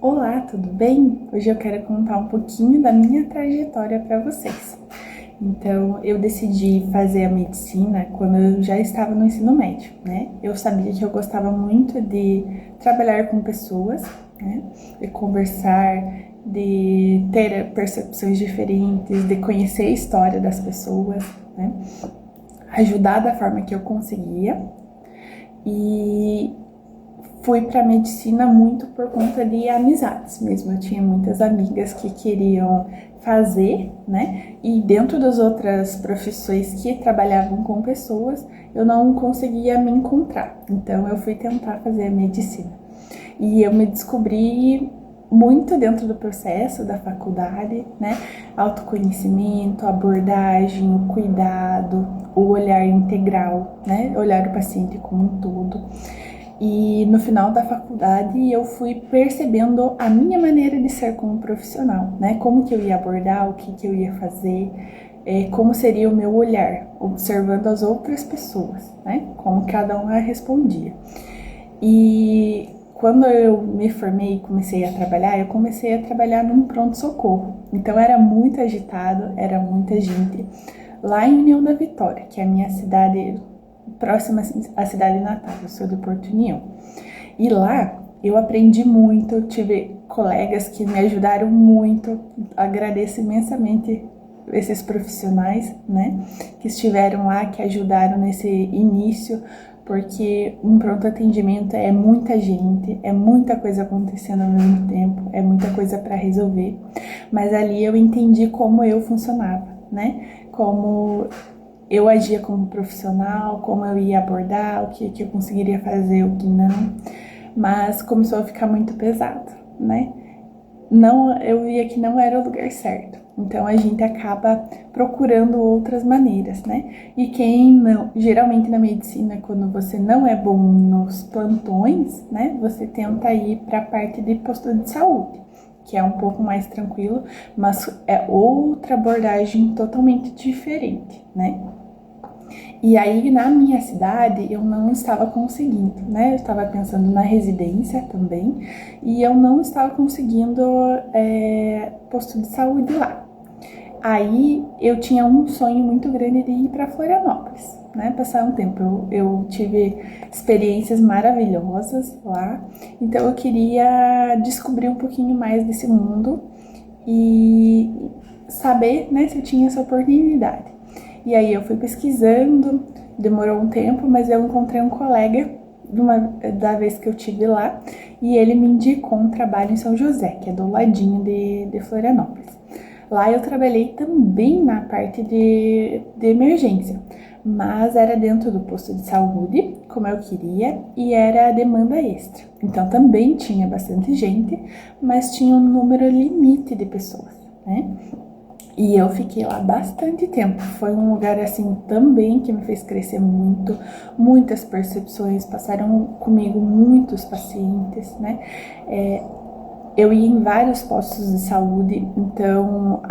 Olá, tudo bem? Hoje eu quero contar um pouquinho da minha trajetória para vocês. Então, eu decidi fazer a medicina quando eu já estava no ensino médio, né? Eu sabia que eu gostava muito de trabalhar com pessoas, né? De conversar, de ter percepções diferentes, de conhecer a história das pessoas, né? Ajudar da forma que eu conseguia. E fui para medicina muito por conta de amizades mesmo. Eu tinha muitas amigas que queriam fazer, né? E dentro das outras profissões que trabalhavam com pessoas, eu não conseguia me encontrar. Então eu fui tentar fazer a medicina. E eu me descobri muito dentro do processo da faculdade, né? Autoconhecimento, abordagem, o cuidado, o olhar integral, né? Olhar o paciente como um todo. E no final da faculdade eu fui percebendo a minha maneira de ser como profissional, né? Como que eu ia abordar, o que eu ia fazer, como seria o meu olhar, observando as outras pessoas, né? Como cada uma respondia. E quando eu me formei e comecei a trabalhar, eu comecei a trabalhar num pronto-socorro. Então era muito agitado, era muita gente. Lá em União da Vitória, que é a minha cidade próxima à cidade natal, eu sou de Porto União. E lá eu aprendi muito, tive colegas que me ajudaram muito, agradeço imensamente esses profissionais, né, que estiveram lá, que ajudaram nesse início, porque um pronto atendimento é muita gente, é muita coisa acontecendo ao mesmo tempo, é muita coisa para resolver, mas ali eu entendi como eu funcionava, né, como eu agia como profissional, como eu ia abordar, o que eu conseguiria fazer, o que não, mas começou a ficar muito pesado, né? Não, eu via que não era o lugar certo. Então a gente acaba procurando outras maneiras, né? E quem não, geralmente na medicina, quando você não é bom nos plantões, né? Você tenta ir para a parte de posto de saúde, que é um pouco mais tranquilo, mas é outra abordagem totalmente diferente, né? E aí, na minha cidade, eu não estava conseguindo, né? Eu estava pensando na residência também, e eu não estava conseguindo posto de saúde lá. Aí, eu tinha um sonho muito grande de ir para Florianópolis, né? Passar um tempo. Eu tive experiências maravilhosas lá, então eu queria descobrir um pouquinho mais desse mundo e saber, né, se eu tinha essa oportunidade. E aí eu fui pesquisando, demorou um tempo, mas eu encontrei um colega da vez que eu tive lá e ele me indicou um trabalho em São José, que é do ladinho de Florianópolis. Lá eu trabalhei também na parte de emergência, mas era dentro do posto de saúde, como eu queria, e era demanda extra. Então também tinha bastante gente, mas tinha um número limite de pessoas, né? E eu fiquei lá bastante tempo. Foi um lugar assim também que me fez crescer muito, muitas percepções, passaram comigo muitos pacientes, né? Eu ia em vários postos de saúde, então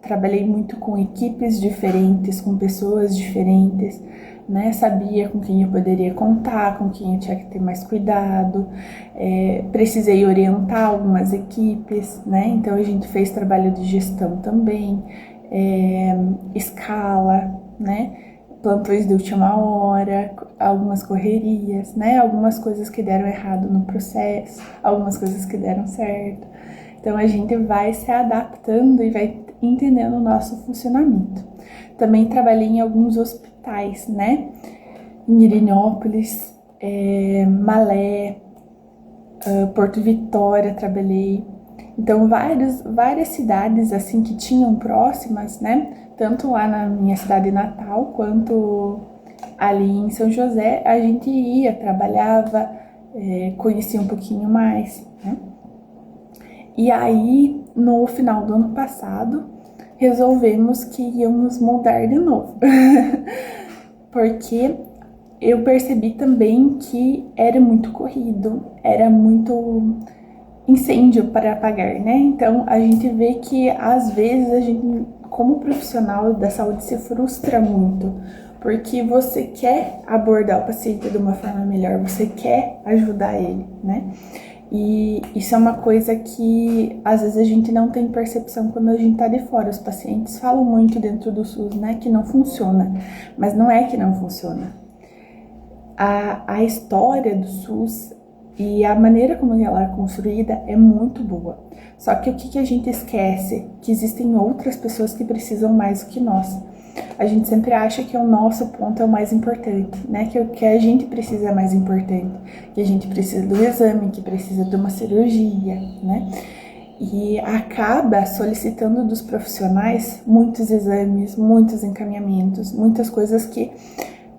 trabalhei muito com equipes diferentes, com pessoas diferentes, né? Sabia com quem eu poderia contar, com quem eu tinha que ter mais cuidado. Precisei orientar algumas equipes, né? Então a gente fez trabalho de gestão também, escala, né? Plantões de última hora, algumas correrias, né? Algumas coisas que deram errado no processo, algumas coisas que deram certo. Então a gente vai se adaptando e vai entendendo o nosso funcionamento. Também trabalhei em alguns hospitais, né? Em Irinópolis, Malé, Porto Vitória trabalhei. Então várias cidades assim que tinham próximas, né? Tanto lá na minha cidade natal quanto ali em São José, a gente ia, trabalhava, conhecia um pouquinho mais, né? E aí, no final do ano passado, resolvemos que íamos mudar de novo. Porque eu percebi também que era muito corrido, era muito incêndio para apagar, né? Então a gente vê que às vezes a gente, como profissional da saúde, se frustra muito, porque você quer abordar o paciente de uma forma melhor, você quer ajudar ele, né? E isso é uma coisa que às vezes a gente não tem percepção quando a gente tá de fora. Os pacientes falam muito dentro do SUS, né, que não funciona, mas não é que não funciona. A história do SUS e a maneira como ela é construída é muito boa. Só que o que a gente esquece? Que existem outras pessoas que precisam mais do que nós. A gente sempre acha que o nosso ponto é o mais importante, né? Que o que a gente precisa é mais importante. Que a gente precisa do exame, que precisa de uma cirurgia, né? E acaba solicitando dos profissionais muitos exames, muitos encaminhamentos, muitas coisas que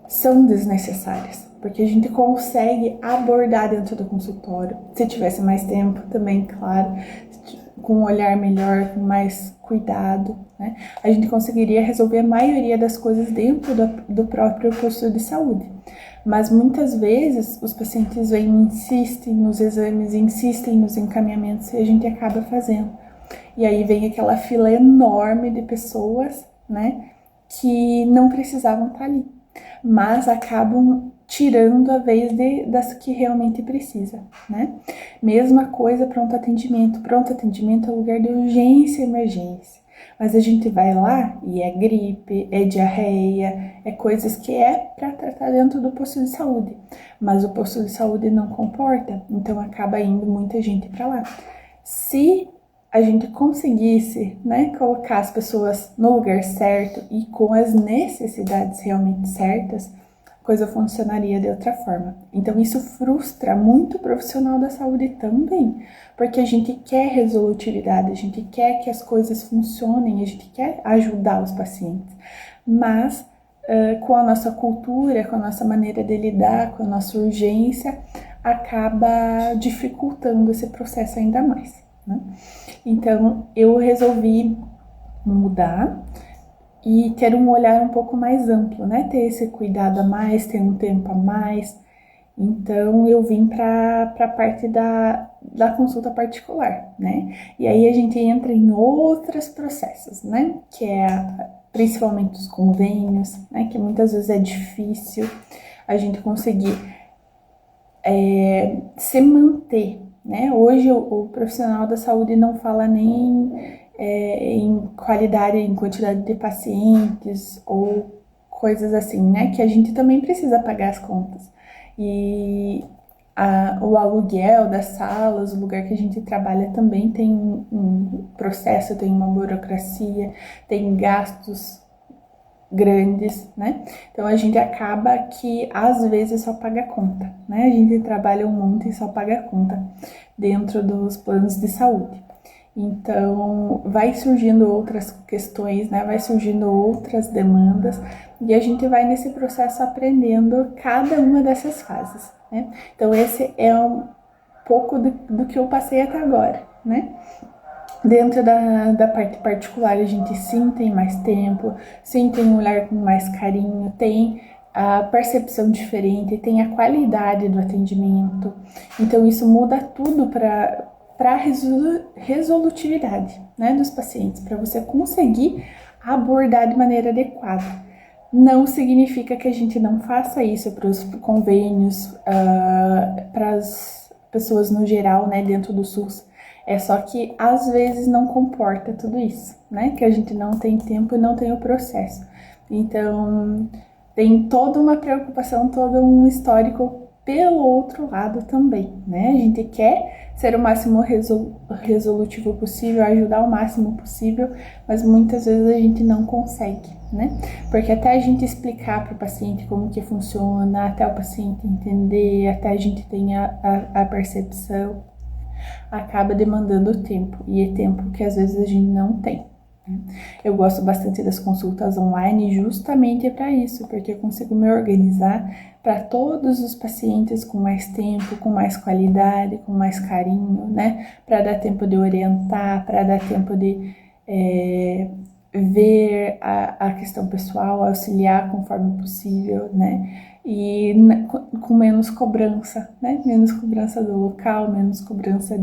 são desnecessárias, porque a gente consegue abordar dentro do consultório, se tivesse mais tempo também, claro, com um olhar melhor, com mais cuidado, né? A gente conseguiria resolver a maioria das coisas dentro do próprio posto de saúde. Mas muitas vezes os pacientes vêm e insistem nos exames, insistem nos encaminhamentos e a gente acaba fazendo. E aí vem aquela fila enorme de pessoas, né, que não precisavam estar ali, mas acabam tirando a vez das que realmente precisa, né? Mesma coisa, pronto atendimento. Pronto atendimento é lugar de urgência e emergência. Mas a gente vai lá e é gripe, é diarreia, é coisas que é para tratar dentro do posto de saúde. Mas o posto de saúde não comporta, então acaba indo muita gente para lá. Se a gente conseguisse, né, colocar as pessoas no lugar certo e com as necessidades realmente certas, a coisa funcionaria de outra forma. Então isso frustra muito o profissional da saúde também, porque a gente quer resolutividade, a gente quer que as coisas funcionem, a gente quer ajudar os pacientes, mas com a nossa cultura, com a nossa maneira de lidar, com a nossa urgência, acaba dificultando esse processo ainda mais, né? Então, eu resolvi mudar e ter um olhar um pouco mais amplo, né? Ter esse cuidado a mais, ter um tempo a mais. Então, eu vim para a parte da consulta particular, né? E aí a gente entra em outros processos, né? Que é principalmente os convênios, né? Que muitas vezes é difícil a gente conseguir se manter, né? Hoje o profissional da saúde não fala nem em qualidade, em quantidade de pacientes ou coisas assim, né? Que a gente também precisa pagar as contas. E o aluguel das salas, o lugar que a gente trabalha também tem um processo, tem uma burocracia, tem gastos grandes, né? Então a gente acaba que às vezes só paga a conta, né? A gente trabalha um monte e só paga a conta dentro dos planos de saúde. Então vai surgindo outras questões, né? Vai surgindo outras demandas e a gente vai nesse processo aprendendo cada uma dessas fases, né? Então esse é um pouco do que eu passei até agora, né? Dentro da parte particular, a gente sim tem mais tempo, sim tem um olhar com mais carinho, tem a percepção diferente, tem a qualidade do atendimento. Então, isso muda tudo para a resolutividade, né, dos pacientes, para você conseguir abordar de maneira adequada. Não significa que a gente não faça isso para os convênios, para as pessoas no geral, né, dentro do SUS. É só que às vezes não comporta tudo isso, né? Que a gente não tem tempo e não tem o processo. Então, tem toda uma preocupação, todo um histórico pelo outro lado também, né? A gente quer ser o máximo resolutivo possível, ajudar o máximo possível, mas muitas vezes a gente não consegue, né? Porque até a gente explicar para o paciente como que funciona, até o paciente entender, até a gente tenha a percepção, acaba demandando tempo, e é tempo que às vezes a gente não tem. Eu gosto bastante das consultas online justamente para isso, porque eu consigo me organizar para todos os pacientes com mais tempo, com mais qualidade, com mais carinho, né? Para dar tempo de orientar, para dar tempo de ver a questão pessoal, auxiliar conforme possível, né? E com menos cobrança, né? Menos cobrança do local, menos cobrança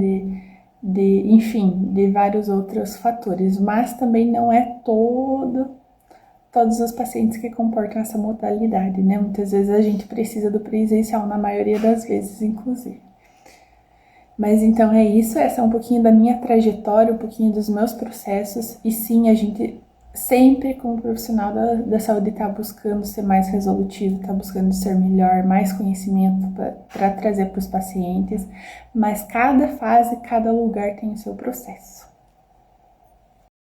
enfim, de vários outros fatores, mas também não é todos os pacientes que comportam essa modalidade, né? Muitas vezes a gente precisa do presencial, na maioria das vezes, inclusive. Mas então é isso, essa é um pouquinho da minha trajetória, um pouquinho dos meus processos. E sim, a gente sempre, como profissional da saúde, está buscando ser mais resolutivo, está buscando ser melhor, mais conhecimento para trazer para os pacientes. Mas cada fase, cada lugar tem o seu processo.